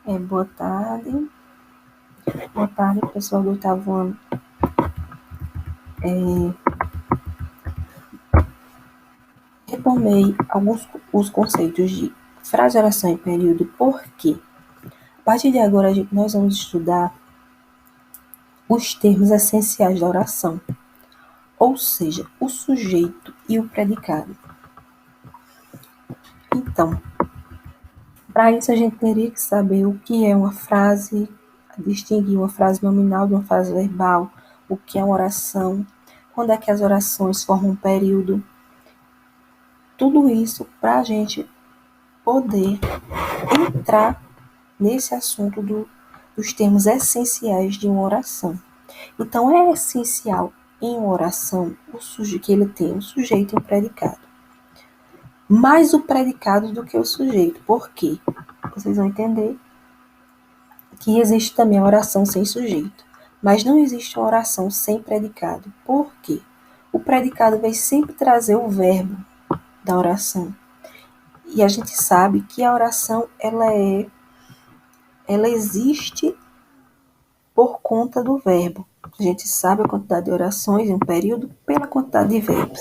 Boa tarde. Boa tarde, pessoal do 8º ano. Retomei os conceitos de frase, oração e período, porque a partir de agora nós vamos estudar os termos essenciais da oração, ou seja, o sujeito e o predicado. Então, para isso a gente teria que saber o que é uma frase, distinguir uma frase nominal de uma frase verbal, o que é uma oração, quando é que as orações formam um período. Tudo isso para a gente poder entrar nesse assunto dos termos essenciais de uma oração. Então, é essencial em uma oração que ele tenha um sujeito e um predicado. Mais o predicado do que o sujeito. Por quê? Vocês vão entender que existe também a oração sem sujeito, mas não existe uma oração sem predicado. Por quê? O predicado vai sempre trazer o verbo da oração. E a gente sabe que a oração ela existe por conta do verbo. A gente sabe a quantidade de orações em um período pela quantidade de verbos.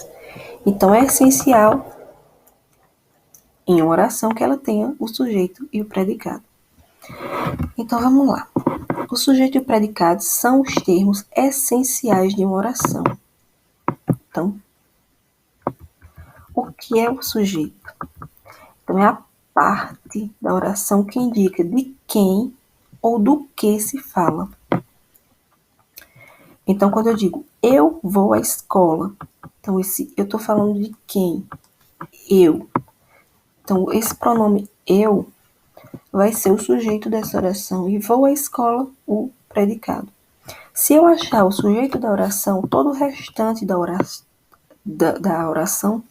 Então, é essencial em uma oração que ela tenha o sujeito e o predicado. Então, vamos lá. O sujeito e o predicado são os termos essenciais de uma oração. Então, o que é o sujeito? Então, é a parte da oração que indica de quem ou do que se fala. Então, quando eu digo eu vou à escola, então eu estou falando de quem? Eu. Então, esse pronome eu vai ser o sujeito dessa oração e vou à escola, o predicado. Se eu achar o sujeito da oração, todo o restante da oração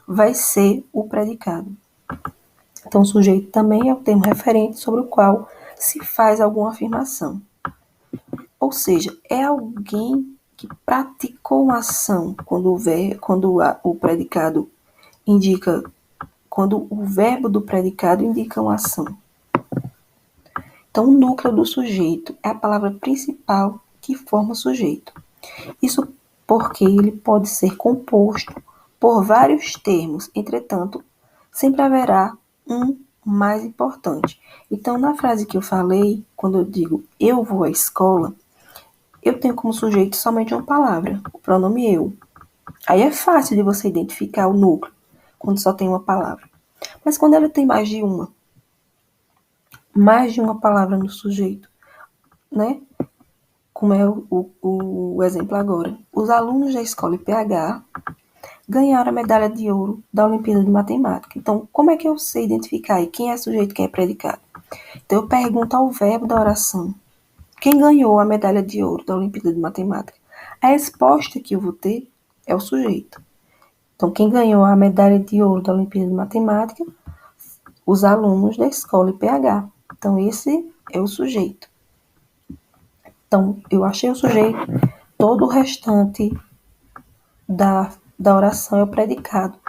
vai ser o predicado. Então, o sujeito também é o termo referente sobre o qual se faz alguma afirmação. Ou seja, é alguém que praticou uma ação quando o predicado indica, quando o verbo do predicado indica uma ação. Então, o núcleo do sujeito é a palavra principal que forma o sujeito. Isso porque ele pode ser composto por vários termos, entretanto, sempre haverá um mais importante. Então, na frase que eu falei, quando eu digo eu vou à escola, eu tenho como sujeito somente uma palavra, o pronome eu. Aí é fácil de você identificar o núcleo, quando só tem uma palavra. Mas quando ela tem mais de uma palavra no sujeito, né? Como é o exemplo agora. Os alunos da escola IPH ganharam a medalha de ouro da Olimpíada de Matemática. Então, como é que eu sei identificar aí quem é sujeito e quem é predicado? Então, eu pergunto ao verbo da oração. Quem ganhou a medalha de ouro da Olimpíada de Matemática? A resposta que eu vou ter é o sujeito. Então, quem ganhou a medalha de ouro da Olimpíada de Matemática? Os alunos da escola IPH. Então, esse é o sujeito. Então, eu achei o sujeito, todo o restante da oração é o predicado.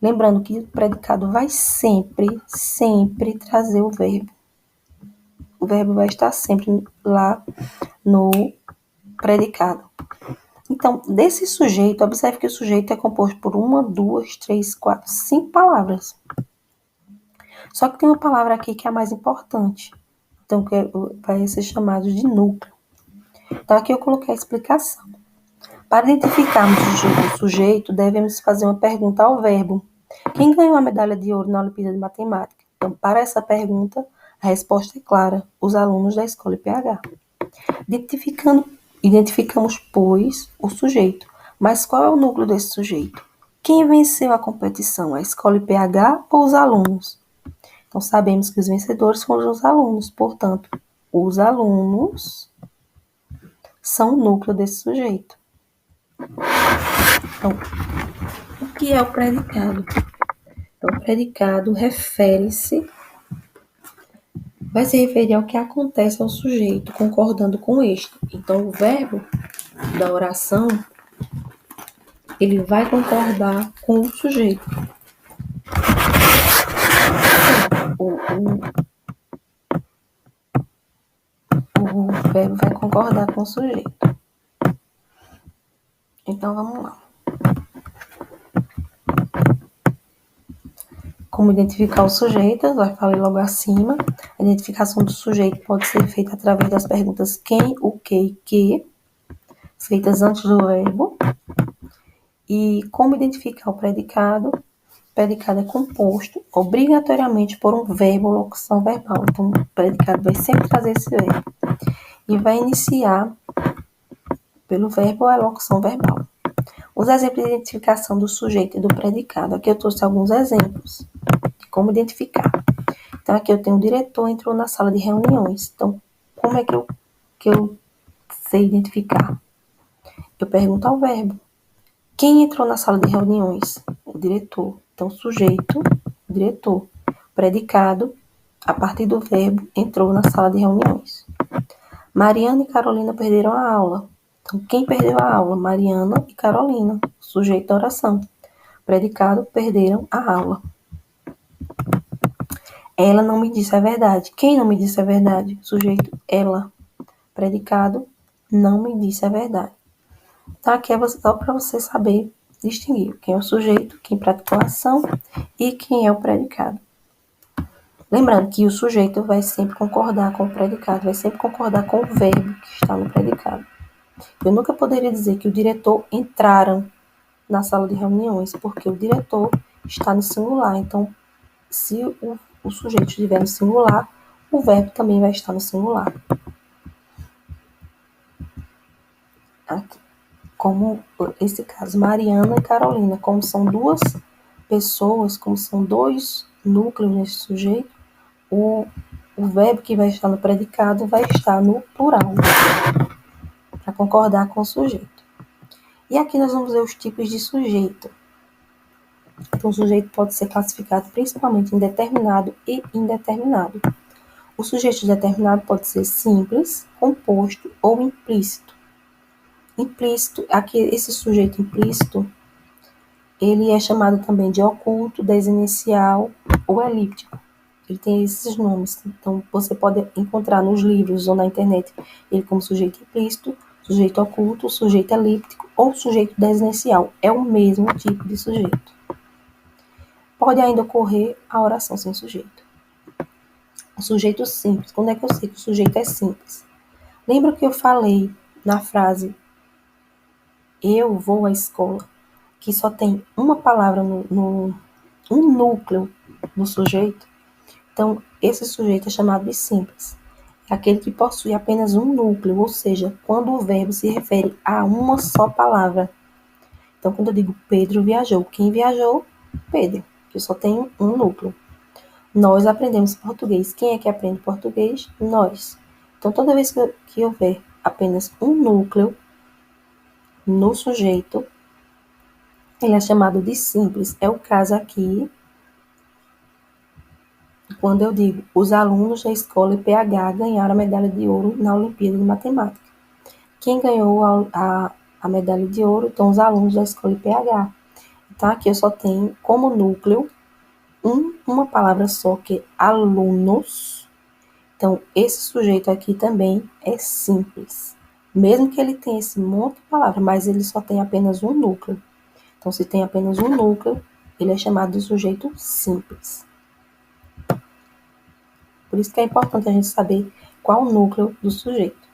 Lembrando que o predicado vai sempre trazer o verbo. O verbo vai estar sempre lá no predicado. Então, desse sujeito, observe que o sujeito é composto por 1, 2, 3, 4, 5 palavras. Só que tem uma palavra aqui que é a mais importante. Então, que vai ser chamado de núcleo. Então, aqui eu coloquei a explicação. Para identificarmos o sujeito, devemos fazer uma pergunta ao verbo. Quem ganhou a medalha de ouro na Olimpíada de Matemática? Então, para essa pergunta, a resposta é clara: os alunos da escola IPH. Identificamos, pois, o sujeito. Mas qual é o núcleo desse sujeito? Quem venceu a competição? A escola IPH ou os alunos? Então, sabemos que os vencedores foram os alunos. Portanto, os alunos são o núcleo desse sujeito. Então, o que é o predicado? Então, o predicado vai se referir ao que acontece ao sujeito, concordando com este. Então, o verbo da oração, ele vai concordar com o sujeito. verbo vai concordar com o sujeito. Então, vamos lá. Como identificar o sujeito, já falei logo acima. A identificação do sujeito pode ser feita através das perguntas quem, o que e que, feitas antes do verbo. E como identificar o predicado? O predicado é composto obrigatoriamente por um verbo ou locução verbal. Então, o predicado vai sempre trazer esse verbo. E vai iniciar pelo verbo ou a locução verbal. Os exemplos de identificação do sujeito e do predicado. Aqui eu trouxe alguns exemplos de como identificar. Então, aqui eu tenho o diretor entrou na sala de reuniões. Então, como é que eu sei identificar? Eu pergunto ao verbo. Quem entrou na sala de reuniões? O diretor. Então, sujeito, diretor. Predicado, a partir do verbo, entrou na sala de reuniões. Mariana e Carolina perderam a aula. Então, quem perdeu a aula? Mariana e Carolina. Sujeito da oração. Predicado, perderam a aula. Ela não me disse a verdade. Quem não me disse a verdade? Sujeito, ela. Predicado, não me disse a verdade. Então, aqui é só para você saber distinguir quem é o sujeito, quem praticou a ação e quem é o predicado. Lembrando que o sujeito vai sempre concordar com o predicado, vai sempre concordar com o verbo que está no predicado. Eu nunca poderia dizer que o diretor entraram na sala de reuniões, porque o diretor está no singular. Então, se o sujeito estiver no singular, o verbo também vai estar no singular. Aqui, como esse caso, Mariana e Carolina, como são duas pessoas, como são dois núcleos nesse sujeito, o verbo que vai estar no predicado vai estar no plural, para concordar com o sujeito. E aqui nós vamos ver os tipos de sujeito. Então, o sujeito pode ser classificado principalmente em determinado e indeterminado. O sujeito determinado pode ser simples, composto ou implícito. Implícito, aqui esse sujeito implícito, ele é chamado também de oculto, desinicial ou elíptico. Ele tem esses nomes. Então, você pode encontrar nos livros ou na internet ele como sujeito implícito, sujeito oculto, sujeito elíptico ou sujeito desinicial. É o mesmo tipo de sujeito. Pode ainda ocorrer a oração sem sujeito. O sujeito simples. Quando é que eu sei que o sujeito é simples? Lembra que eu falei na frase eu vou à escola, que só tem uma palavra um núcleo no sujeito? Então, esse sujeito é chamado de simples. É aquele que possui apenas um núcleo, ou seja, quando o verbo se refere a uma só palavra. Então, quando eu digo Pedro viajou, quem viajou? Pedro, que só tem um núcleo. Nós aprendemos português. Quem é que aprende português? Nós. Então, toda vez que houver apenas um núcleo no sujeito, ele é chamado de simples. É o caso aqui, quando eu digo, os alunos da escola IPH ganharam a medalha de ouro na Olimpíada de Matemática. Quem ganhou a medalha de ouro? Então, os alunos da escola IPH. Então, aqui eu só tenho como núcleo uma palavra só, que é alunos. Então, esse sujeito aqui também é simples. Mesmo que ele tenha esse monte de palavras, mas ele só tem apenas um núcleo. Então, se tem apenas um núcleo, ele é chamado de sujeito simples. Por isso que é importante a gente saber qual o núcleo do sujeito.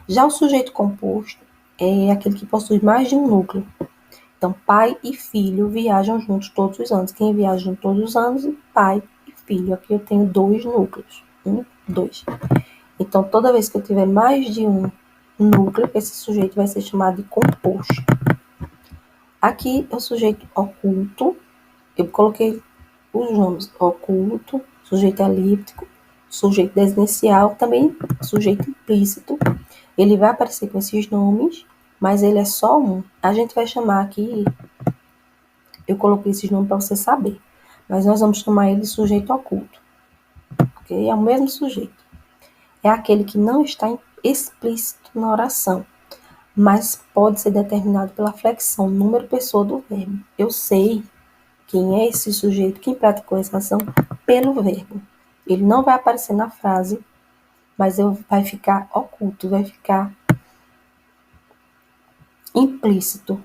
Já o sujeito composto é aquele que possui mais de um núcleo. Então, pai e filho viajam juntos todos os anos. Quem viaja juntos todos os anos? Pai e filho. Aqui eu tenho dois núcleos. 1, 2. Então, toda vez que eu tiver mais de um núcleo, esse sujeito vai ser chamado de composto. Aqui é o sujeito oculto. Eu coloquei os nomes oculto, sujeito elíptico, sujeito desinicial, também sujeito implícito. Ele vai aparecer com esses nomes, mas ele é só um. A gente vai chamar aqui, eu coloquei esses nomes para você saber, mas nós vamos chamar ele de sujeito oculto, ok? É o mesmo sujeito. É aquele que não está explícito na oração, mas pode ser determinado pela flexão, número, pessoa do verbo. Eu sei quem é esse sujeito, quem praticou essa ação, pelo verbo. Ele não vai aparecer na frase mas vai ficar oculto, vai ficar implícito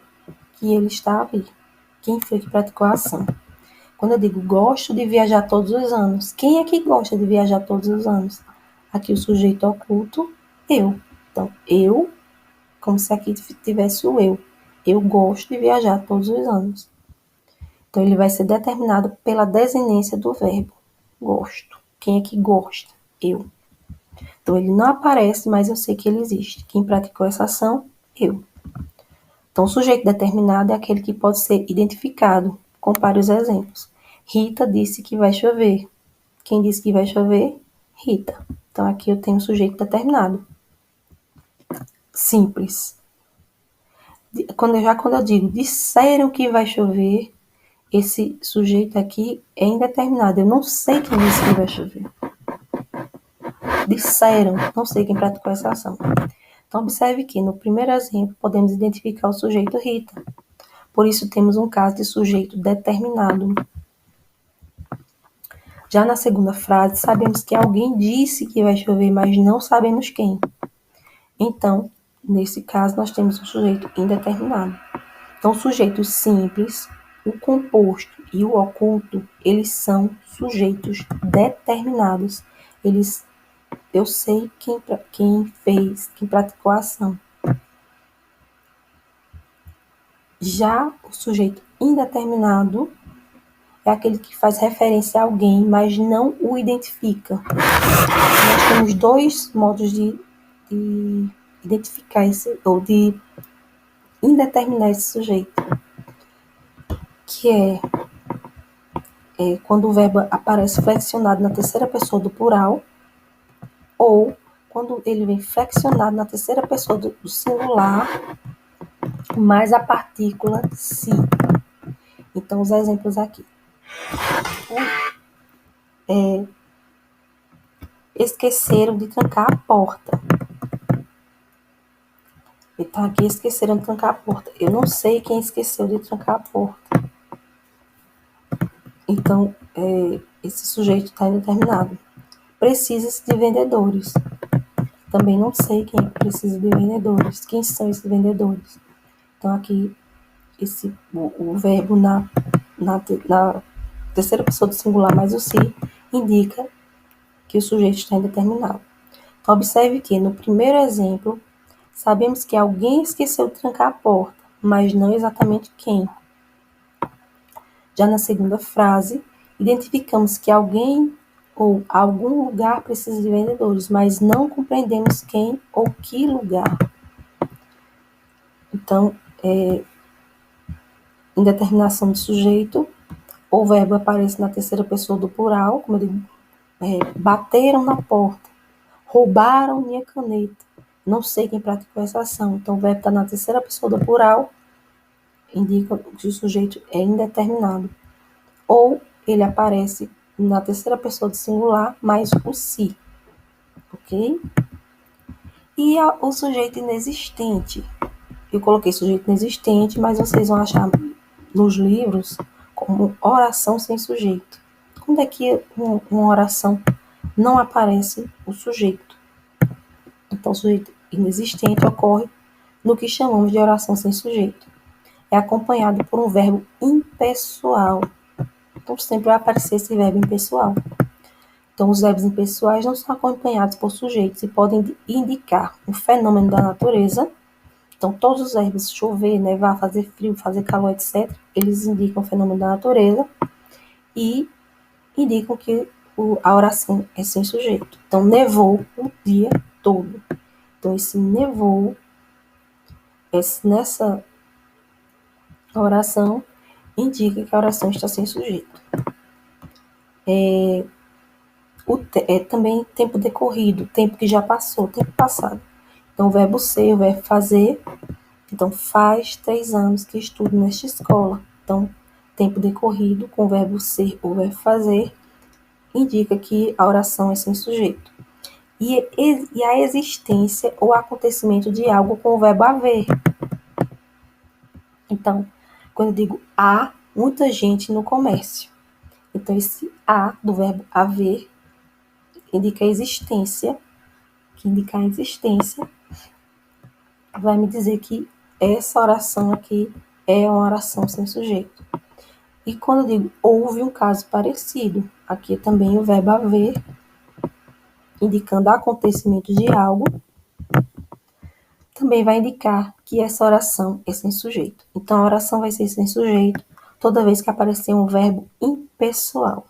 que ele está ali. Quem foi que praticou a ação? Quando eu digo gosto de viajar todos os anos, quem é que gosta de viajar todos os anos? Aqui o sujeito oculto, eu. Então, eu, como se aqui tivesse o eu. Eu gosto de viajar todos os anos. Então, ele vai ser determinado pela desinência do verbo. Gosto. Quem é que gosta? Eu. Então, ele não aparece, mas eu sei que ele existe. Quem praticou essa ação? Eu. Então, o sujeito determinado é aquele que pode ser identificado. Compare os exemplos. Rita disse que vai chover. Quem disse que vai chover? Rita. Então, aqui eu tenho um sujeito determinado. Simples. Quando eu digo disseram que vai chover, esse sujeito aqui é indeterminado. Eu não sei quem disse que vai chover. Disseram, não sei quem praticou essa ação. Então, observe que no primeiro exemplo podemos identificar o sujeito Rita. Por isso, temos um caso de sujeito determinado. Já na segunda frase, sabemos que alguém disse que vai chover, mas não sabemos quem. Então, nesse caso, nós temos um sujeito indeterminado. Então, sujeitos simples, o composto e o oculto, eles são sujeitos determinados. Eu sei quem fez, quem praticou a ação. Já o sujeito indeterminado é aquele que faz referência a alguém, mas não o identifica. Nós temos dois modos de identificar ou de indeterminar esse sujeito, que é quando o verbo aparece flexionado na terceira pessoa do plural, ou quando ele vem flexionado na terceira pessoa do singular, mais a partícula se. Então, os exemplos aqui. Esqueceram de trancar a porta. Então, aqui esqueceram de trancar a porta. Eu não sei quem esqueceu de trancar a porta. Então, esse sujeito está indeterminado. Precisa-se de vendedores. Também não sei quem precisa de vendedores. Quem são esses vendedores? Então, aqui, o verbo na terceira pessoa do singular mais o se indica que o sujeito está indeterminado. Então, observe que, no primeiro exemplo, sabemos que alguém esqueceu de trancar a porta, mas não exatamente quem. Já na segunda frase, identificamos que alguém ou algum lugar precisa de vendedores, mas não compreendemos quem ou que lugar. Então, indeterminação do sujeito, o verbo aparece na terceira pessoa do plural, como eu digo, bateram na porta, roubaram minha caneta. Não sei quem praticou essa ação. Então, o verbo está na terceira pessoa do plural, indica que o sujeito é indeterminado. Ou ele aparece na terceira pessoa do singular, mais o si. Ok? E o sujeito inexistente. Eu coloquei sujeito inexistente, mas vocês vão achar nos livros como oração sem sujeito. Quando é que uma oração não aparece o sujeito? Então, o sujeito inexistente ocorre no que chamamos de oração sem sujeito. É acompanhado por um verbo impessoal. Então, sempre vai aparecer esse verbo impessoal. Então, os verbos impessoais não são acompanhados por sujeitos e podem indicar um fenômeno da natureza. Então, todos os verbos chover, nevar, fazer frio, fazer calor, etc., eles indicam o fenômeno da natureza e indicam que a oração é sem sujeito. Então, nevou o dia todo. Então, esse nevou, nessa oração, indica que a oração está sem sujeito. Também tempo decorrido, tempo que já passou, tempo passado. Então, o verbo ser, o verbo fazer. Então, faz 3 anos que estudo nesta escola. Então, tempo decorrido com o verbo ser ou verbo fazer indica que a oração é sem sujeito. E a existência ou acontecimento de algo com o verbo haver. Então, quando eu digo há muita gente no comércio. Então, esse há do verbo haver indica a existência que indicar a existência, vai me dizer que essa oração aqui é uma oração sem sujeito. E quando eu digo houve um caso parecido, aqui também o verbo haver, indicando acontecimento de algo, também vai indicar que essa oração é sem sujeito. Então, a oração vai ser sem sujeito toda vez que aparecer um verbo impessoal,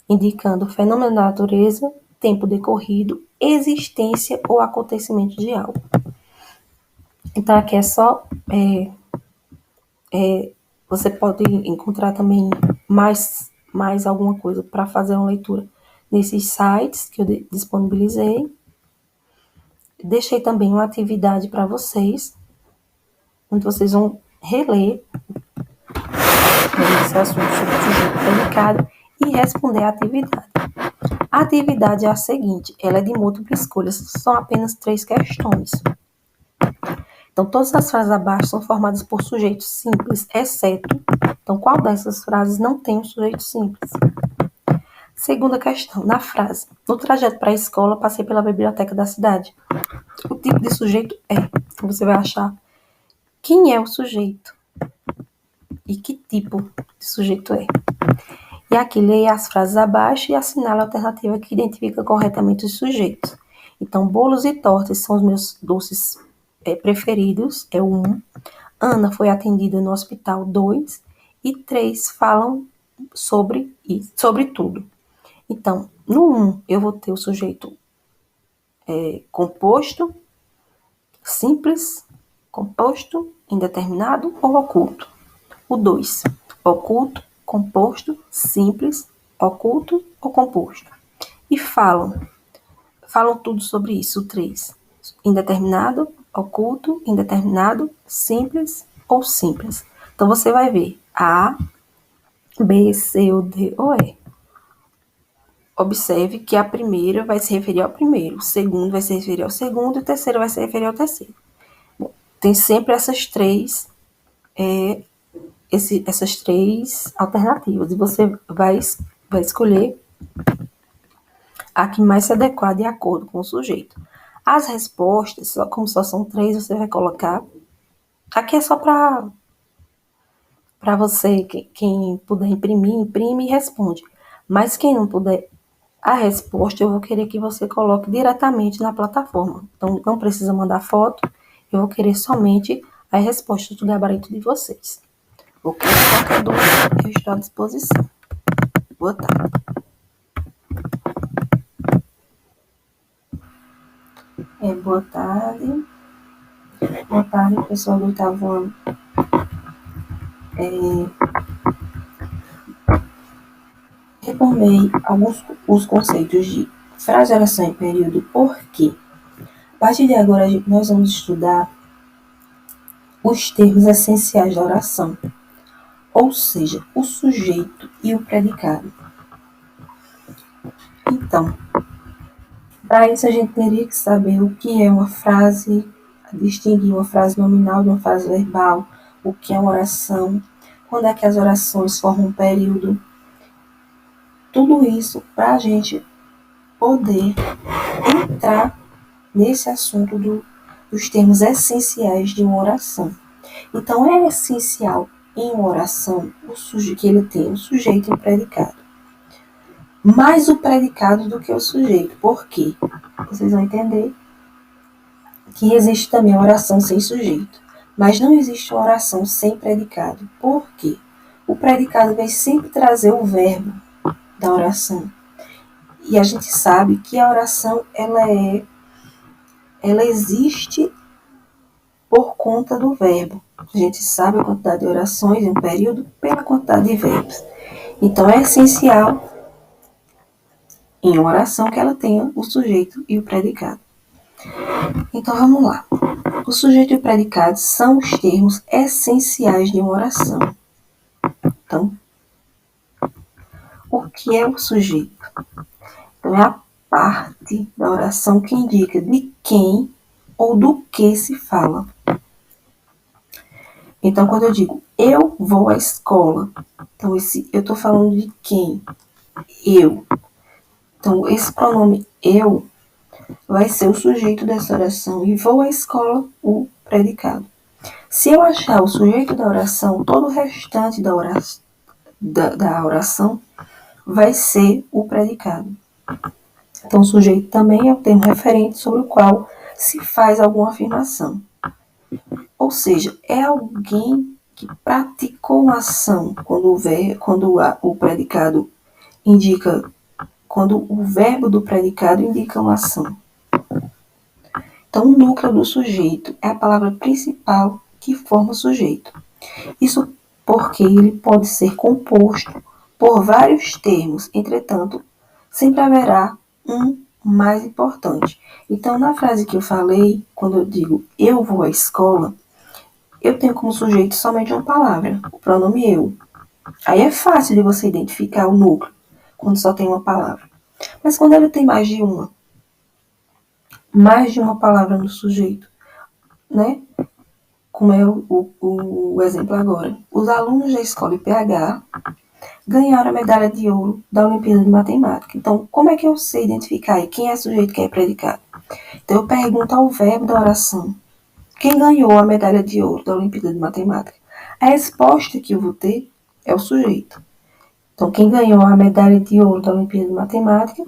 indicando fenômeno da natureza, tempo decorrido, existência ou acontecimento de algo. Então, aqui é só... você pode encontrar também mais alguma coisa para fazer uma leitura nesses sites que eu disponibilizei. Deixei também uma atividade para vocês, onde vocês vão reler esse assunto sobre o sujeito predicado e responder a atividade. A atividade é a seguinte, ela é de múltipla escolha, são apenas 3 questões. Então, todas as frases abaixo são formadas por sujeitos simples, exceto, então, qual dessas frases não tem um sujeito simples? Segunda questão, na frase, no trajeto para a escola, passei pela biblioteca da cidade. O tipo de sujeito é, você vai achar quem é o sujeito e que tipo de sujeito é. E aqui leia as frases abaixo e assinale a alternativa que identifica corretamente os sujeitos. Então, bolos e tortas são os meus doces preferidos, é o 1. Ana foi atendida no hospital, 2. E 3 falam sobre tudo. Então, no 1, eu vou ter o sujeito composto, simples, composto, indeterminado ou oculto. O 2, oculto, composto, simples, oculto ou composto. E falam tudo sobre isso. O 3, indeterminado, oculto, indeterminado, simples ou simples. Então, você vai ver A, B, C ou D ou E. Observe que a primeira vai se referir ao primeiro, o segundo vai se referir ao segundo e o terceiro vai se referir ao terceiro. Bom, tem sempre essas três alternativas e você vai escolher a que mais se adequar de acordo com o sujeito. As respostas, como só são 3, você vai colocar... Aqui é só para você, quem puder imprimir, imprime e responde. Mas quem não puder, a resposta eu vou querer que você coloque diretamente na plataforma. Então, não precisa mandar foto, eu vou querer somente as respostas do gabarito de vocês. Ok? Qualquer dúvida, eu estou à disposição. Boa tarde. Boa tarde. Boa tarde, pessoal do 8º ano. Reformei os conceitos de frase, oração e período, porque a partir de agora nós vamos estudar os termos essenciais da oração, ou seja, o sujeito e o predicado. Então, para isso a gente teria que saber o que é uma frase, distinguir uma frase nominal de uma frase verbal, o que é uma oração, quando é que as orações formam um período. Tudo isso para a gente poder entrar nesse assunto dos termos essenciais de uma oração. Então, é essencial em uma oração que ele tenha um sujeito e um predicado. Mais o predicado do que o sujeito. Por quê? Vocês vão entender que existe também a oração sem sujeito, mas não existe uma oração sem predicado. Por quê? O predicado vai sempre trazer o verbo da oração. E a gente sabe que a oração ela existe por conta do verbo. A gente sabe a quantidade de orações em um período pela quantidade de verbos. Então, é essencial em uma oração que ela tenha o sujeito e o predicado. Então, vamos lá. O sujeito e o predicado são os termos essenciais de uma oração. Então, o que é o sujeito? Então, é a parte da oração que indica de quem ou do que se fala. Então, quando eu digo eu vou à escola, então eu estou falando de quem? Eu. Então, esse pronome eu vai ser o sujeito dessa oração e vou à escola, o predicado. Se eu achar o sujeito da oração, todo o restante da oração vai ser o predicado. Então, o sujeito também é o termo referente sobre o qual se faz alguma afirmação. Ou seja, é alguém que praticou uma ação quando o predicado indica, quando o verbo do predicado indica uma ação. Então, o núcleo do sujeito é a palavra principal que forma o sujeito. Isso porque ele pode ser composto por vários termos, entretanto, sempre haverá um mais importante. Então, na frase que eu falei, quando eu digo eu vou à escola, eu tenho como sujeito somente uma palavra, o pronome eu. Aí é fácil de você identificar o núcleo, quando só tem uma palavra. Mas quando ele tem mais de uma palavra no sujeito, né? Como é o exemplo agora. Os alunos da escola IPH ganharam a medalha de ouro da Olimpíada de Matemática. Então, como é que eu sei identificar quem é sujeito e quem é predicado? Então, eu pergunto ao verbo da oração. Quem ganhou a medalha de ouro da Olimpíada de Matemática? A resposta que eu vou ter é o sujeito. Então, quem ganhou a medalha de ouro da Olimpíada de Matemática?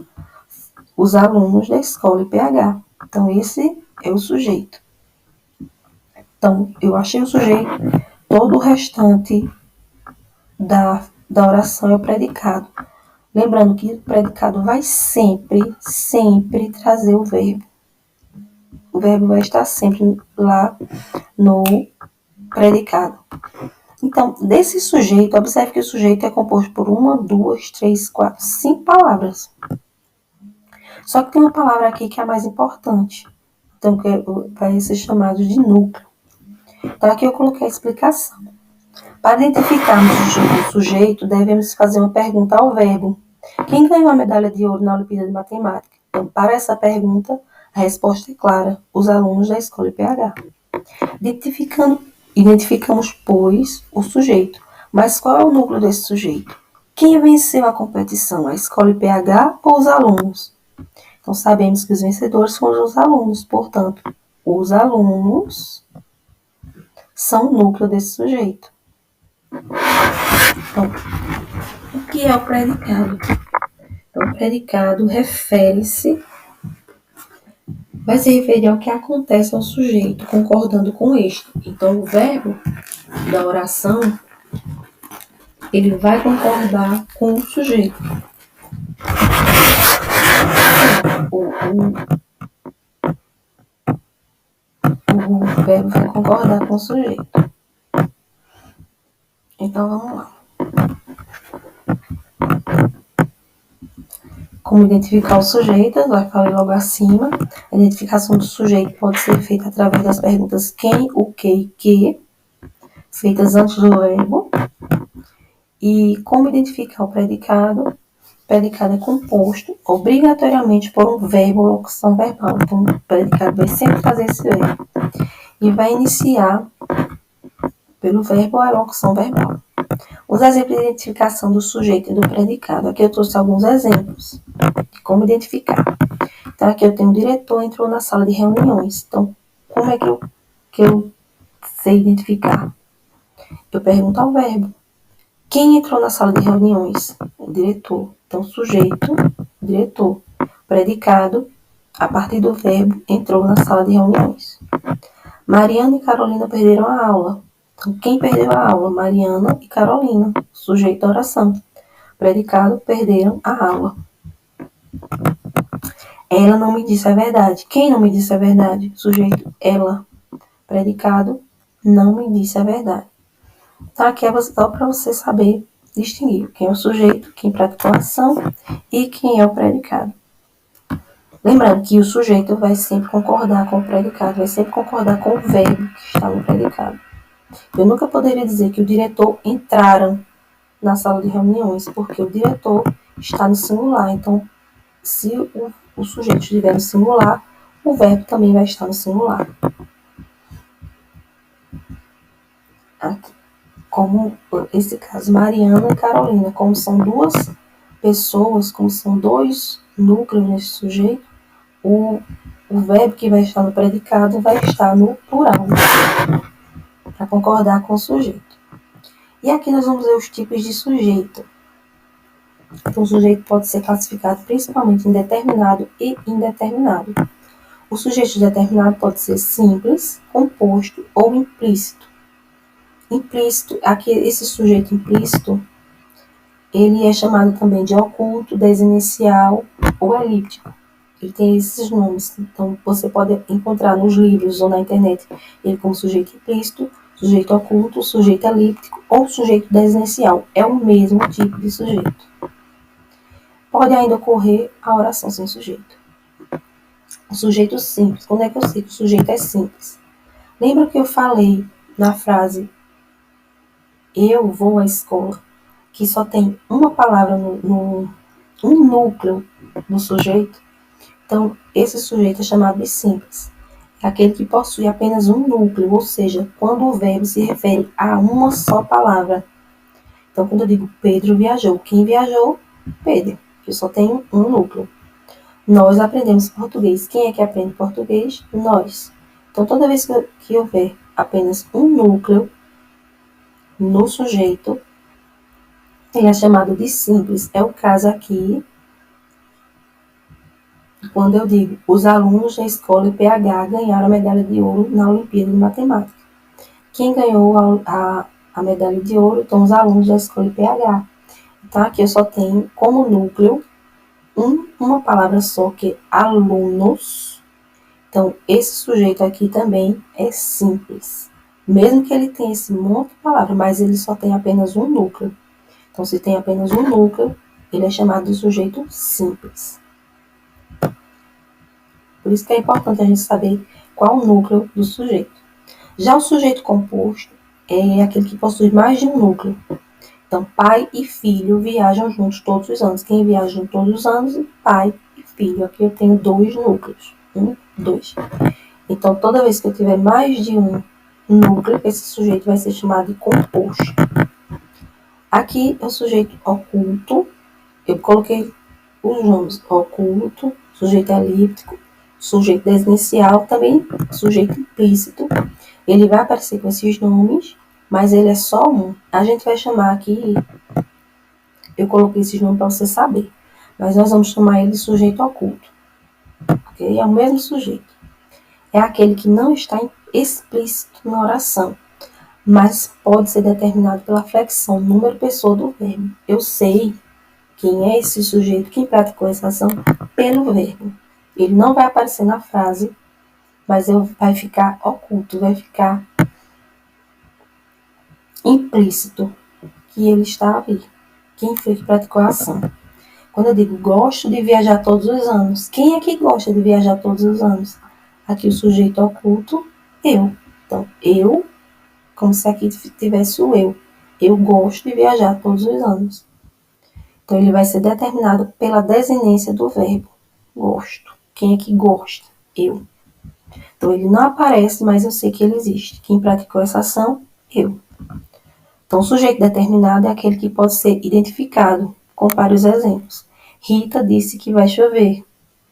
Os alunos da escola IPH. Então, esse é o sujeito. Então, eu achei o sujeito, todo o restante da oração é o predicado. Lembrando que o predicado vai sempre trazer o verbo. O verbo vai estar sempre lá no predicado. Então, desse sujeito, observe que o sujeito é composto por 1, 2, 3, 4, 5 palavras. Só que tem uma palavra aqui que é a mais importante. Então, que vai ser chamado de núcleo. Então, aqui eu coloquei a explicação. Para identificarmos o sujeito, devemos fazer uma pergunta ao verbo. Quem ganhou a medalha de ouro na Olimpíada de Matemática? Então, para essa pergunta, a resposta é clara: os alunos da escola IPH. Identificamos, pois, o sujeito. Mas qual é o núcleo desse sujeito? Quem venceu a competição? A escola IPH ou os alunos? Então, sabemos que os vencedores foram os alunos. Portanto, os alunos são o núcleo desse sujeito. Então, o que é o predicado? Então, o predicado vai se referir ao que acontece ao sujeito, concordando com este. Então, o verbo da oração, ele vai concordar com o sujeito. O verbo vai concordar com o sujeito. Então, vamos lá. Como identificar o sujeito, vai falar logo acima. A identificação do sujeito pode ser feita através das perguntas quem, o que e que, feitas antes do verbo. E como identificar o predicado? O predicado é composto obrigatoriamente por um verbo ou locução verbal. Então, o predicado vai sempre trazer esse verbo. E vai iniciar pelo verbo ou a locução verbal. Os exemplos de identificação do sujeito e do predicado. Aqui eu trouxe alguns exemplos de como identificar. Então, aqui eu tenho o diretor entrou na sala de reuniões. Então, como é que eu sei identificar? Eu pergunto ao verbo. Quem entrou na sala de reuniões? O diretor. Então, sujeito, diretor. Predicado, a partir do verbo, entrou na sala de reuniões. Mariana e Carolina perderam a aula. Então, quem perdeu a aula? Mariana e Carolina, sujeito da oração. Predicado, perderam a aula. Ela não me disse a verdade. Quem não me disse a verdade? Sujeito, ela. Predicado, não me disse a verdade. Então, aqui é só para você saber distinguir quem é o sujeito, quem praticou a ação e quem é o predicado. Lembrando que o sujeito vai sempre concordar com o predicado, vai sempre concordar com o verbo que está no predicado. Eu nunca poderia dizer que o diretor entraram na sala de reuniões, porque o diretor está no singular. Então, se o sujeito estiver no singular, o verbo também vai estar no singular. Aqui, como esse caso, Mariana e Carolina, como são duas pessoas, como são dois núcleos nesse sujeito, o verbo que vai estar no predicado vai estar no plural, para concordar com o sujeito. E aqui nós vamos ver os tipos de sujeito. Então, o sujeito pode ser classificado principalmente em determinado e indeterminado. O sujeito determinado pode ser simples, composto ou implícito. Implícito, aqui esse sujeito implícito, ele é chamado também de oculto, desinicial ou elíptico. Ele tem esses nomes. Então, você pode encontrar nos livros ou na internet ele como sujeito implícito, sujeito oculto, sujeito elíptico ou sujeito desinicial. É o mesmo tipo de sujeito. Pode ainda ocorrer a oração sem sujeito. O sujeito simples. Quando é que eu sei que o sujeito é simples? Lembra que eu falei na frase eu vou à escola, que só tem uma palavra um núcleo no sujeito? Então, esse sujeito é chamado de simples. É aquele que possui apenas um núcleo, ou seja, quando o verbo se refere a uma só palavra. Então, quando eu digo Pedro viajou, quem viajou? Pedro, que só tem um núcleo. Nós aprendemos português. Quem é que aprende português? Nós. Então, toda vez que houver apenas um núcleo no sujeito, ele é chamado de simples. É o caso aqui, quando eu digo, os alunos da escola IPH ganharam a medalha de ouro na Olimpíada de Matemática. Quem ganhou a medalha de ouro? Então, os alunos da escola IPH. Então, aqui eu só tenho como núcleo uma palavra só, que é alunos. Então, esse sujeito aqui também é simples. Mesmo que ele tenha esse monte de palavras, mas ele só tem apenas um núcleo. Então, se tem apenas um núcleo, ele é chamado de sujeito simples. Por isso que é importante a gente saber qual o núcleo do sujeito. Já o sujeito composto é aquele que possui mais de um núcleo. Então, pai e filho viajam juntos todos os anos. Quem viaja juntos todos os anos? Pai e filho. Aqui eu tenho dois núcleos. Dois. Então, toda vez que eu tiver mais de um núcleo, esse sujeito vai ser chamado de composto. Aqui é o sujeito oculto. Eu coloquei os nomes oculto, sujeito elíptico, sujeito desinicial, também sujeito implícito. Ele vai aparecer com esses nomes, mas ele é só um. A gente vai chamar aqui, eu coloquei esses nomes para você saber, mas nós vamos chamar ele de sujeito oculto. Ok? É o mesmo sujeito. É aquele que não está explícito na oração, mas pode ser determinado pela flexão, número, pessoa do verbo. Eu sei quem é esse sujeito, quem praticou essa ação, pelo verbo. Ele não vai aparecer na frase, mas vai ficar oculto, vai ficar implícito que ele está ali. Quem foi que praticou a ação? Quando eu digo gosto de viajar todos os anos, quem é que gosta de viajar todos os anos? Aqui o sujeito oculto, eu. Então, eu, como se aqui tivesse o eu. Eu gosto de viajar todos os anos. Então, ele vai ser determinado pela desinência do verbo. Gosto. Quem é que gosta? Eu. Então, ele não aparece, mas eu sei que ele existe. Quem praticou essa ação? Eu. Então, o sujeito determinado é aquele que pode ser identificado. Compare os exemplos. Rita disse que vai chover.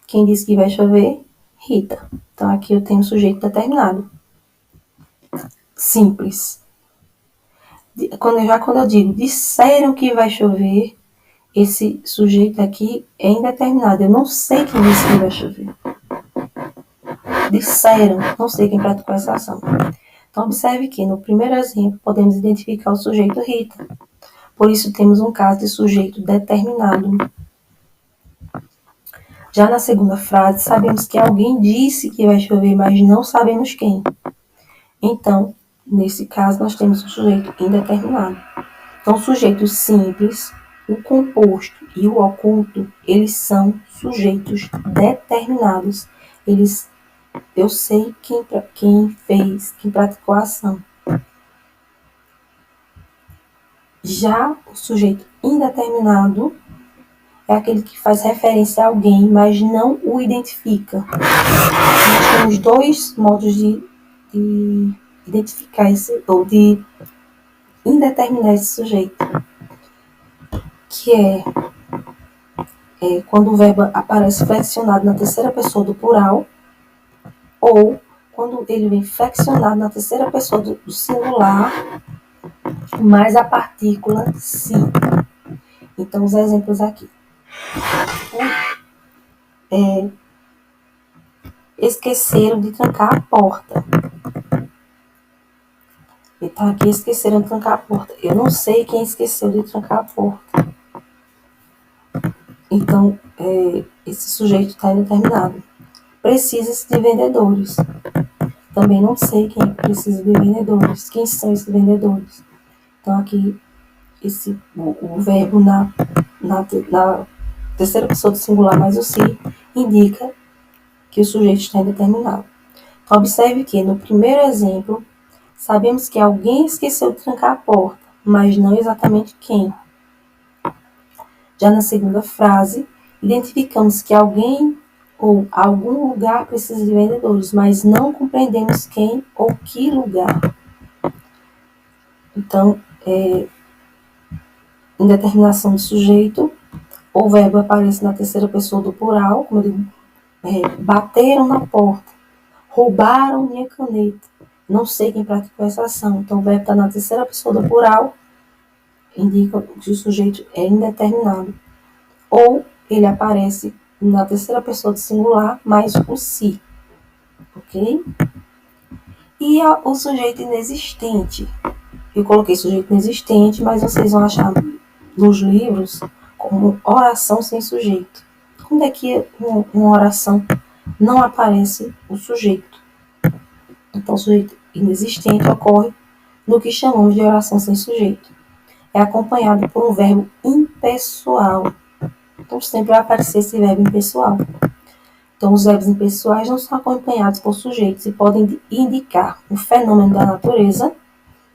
Quem disse que vai chover? Rita. Então, aqui eu tenho o sujeito determinado. Simples. Quando eu digo disseram que vai chover, esse sujeito aqui é indeterminado. Eu não sei quem disse que vai chover. Disseram, não sei quem praticou essa ação. Então, observe que no primeiro exemplo podemos identificar o sujeito Rita. Por isso, temos um caso de sujeito determinado. Já na segunda frase, sabemos que alguém disse que vai chover, mas não sabemos quem. Então, nesse caso, nós temos um sujeito indeterminado. Então, o sujeito simples, o composto e o oculto, eles são sujeitos determinados. Eu sei quem fez, quem praticou a ação. Já o sujeito indeterminado é aquele que faz referência a alguém, mas não o identifica. Nós temos dois modos de identificar ou de indeterminar esse sujeito, que é quando o verbo aparece flexionado na terceira pessoa do plural, ou quando ele vem flexionado na terceira pessoa do singular, mais a partícula se. Então, os exemplos aqui. Esqueceram de trancar a porta. Então, aqui esqueceram de trancar a porta. Eu não sei quem esqueceu de trancar a porta. Então, esse sujeito está indeterminado. Precisa-se de vendedores. Também não sei quem precisa de vendedores. Quem são esses vendedores? Então, aqui, o verbo na terceira pessoa do singular mais o se indica que o sujeito está indeterminado. Então, observe que no primeiro exemplo, sabemos que alguém esqueceu de trancar a porta, mas não exatamente quem. Já na segunda frase, identificamos que alguém ou algum lugar precisa de vendedores, mas não compreendemos quem ou que lugar. Então, indeterminação de sujeito, o verbo aparece na terceira pessoa do plural, como eu digo, bateram na porta, roubaram minha caneta. Não sei quem praticou essa ação. Então, o verbo está na terceira pessoa do plural, indica que o sujeito é indeterminado. Ou ele aparece na terceira pessoa do singular, mais o se. Ok? E o sujeito inexistente. Eu coloquei sujeito inexistente, mas vocês vão achar nos livros como oração sem sujeito. Quando é que uma oração não aparece o sujeito? Então, o sujeito inexistente ocorre no que chamamos de oração sem sujeito. É acompanhado por um verbo impessoal. Então, sempre vai aparecer esse verbo impessoal. Então, os verbos impessoais não são acompanhados por sujeitos e podem indicar um fenômeno da natureza.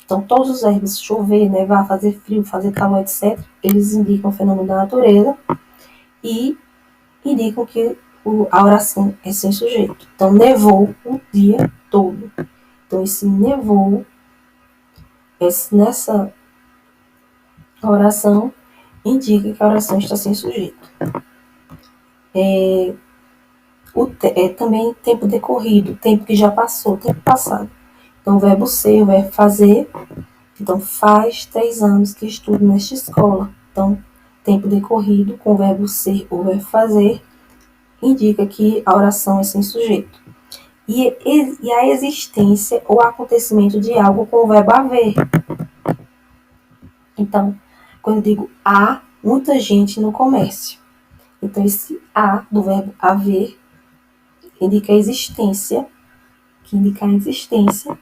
Então, todos os verbos chover, nevar, fazer frio, fazer calor, etc., eles indicam o fenômeno da natureza e indicam que a oração é sem sujeito. Então, nevou o dia todo. Então, esse nevou, nessa oração, indica que a oração está sem sujeito. Também tempo decorrido, tempo que já passou, tempo passado. Então, o verbo ser, o verbo fazer. Então, faz 3 anos que estudo nesta escola. Então, tempo decorrido com o verbo ser ou verbo fazer indica que a oração é sem sujeito. E a existência ou acontecimento de algo com o verbo haver. Então, quando eu digo há muita gente no comércio. Então, esse há do verbo haver indica a existência, que indica a existência,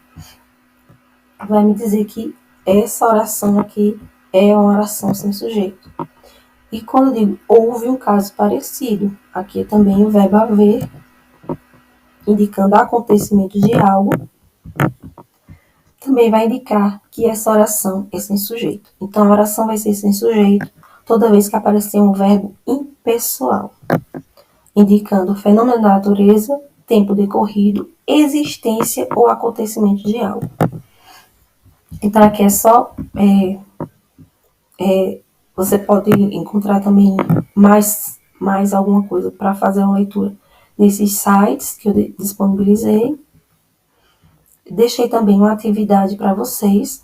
vai me dizer que essa oração aqui é uma oração sem sujeito. E quando eu digo houve um caso parecido, aqui também o verbo haver, indicando acontecimento de algo, também vai indicar que essa oração é sem sujeito. Então, a oração vai ser sem sujeito toda vez que aparecer um verbo impessoal, indicando o fenômeno da natureza, tempo decorrido, existência ou acontecimento de algo. Então, aqui é só... você pode encontrar também mais alguma coisa para fazer uma leitura nesses sites que eu disponibilizei. Deixei também uma atividade para vocês,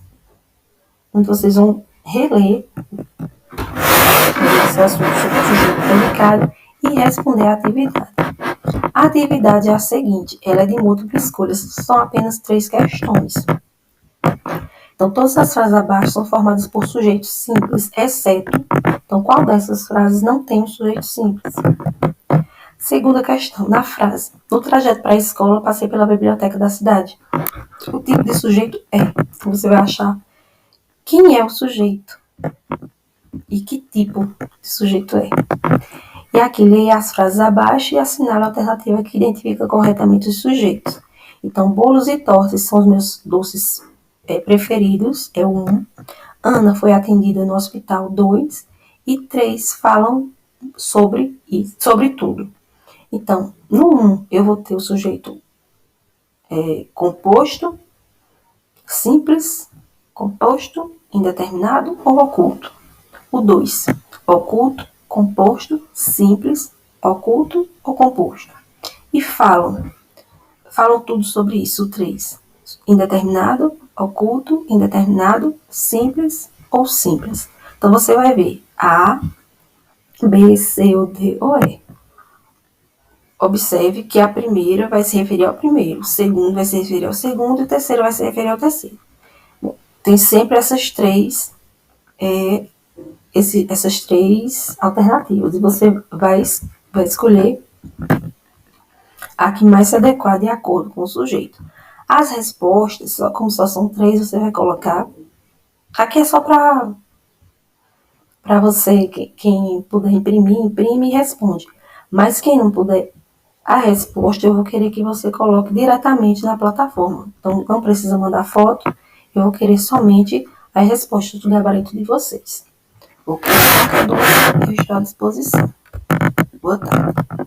onde vocês vão reler esse assunto sujeito predicado e responder a atividade. A atividade é a seguinte, ela é de múltipla escolha, são apenas 3 questões. Então, todas as frases abaixo são formadas por sujeitos simples, exceto, então, qual dessas frases não tem um sujeito simples? Segunda questão, na frase, no trajeto para a escola, passei pela biblioteca da cidade. O tipo de sujeito é, você vai achar quem é o sujeito e que tipo de sujeito é. E aqui, leia as frases abaixo e assinale a alternativa que identifica corretamente os sujeitos. Então, bolos e tortas são os meus doces preferidos, é o 1. Ana foi atendida no hospital, 2. E 3 falam sobre tudo. Então, no 1, eu vou ter o sujeito composto, simples, composto, indeterminado ou oculto. O 2, oculto, composto, simples, oculto ou composto. E falam tudo sobre isso, o 3. Indeterminado, oculto, indeterminado, simples ou simples. Então, você vai ver A, B, C ou D ou E. Observe que a primeira vai se referir ao primeiro, o segundo vai se referir ao segundo e o terceiro vai se referir ao terceiro. Bom, tem sempre essas três alternativas. E você vai escolher a que mais se adequar de acordo com o sujeito. As respostas, como só são 3, você vai colocar. Aqui é só para você, quem puder imprimir, imprime e responde. Mas quem não puder, a resposta eu vou querer que você coloque diretamente na plataforma. Então, não precisa mandar foto, eu vou querer somente as respostas do gabarito de vocês. Ok? Qualquer dúvida, eu estou à disposição. Boa tarde.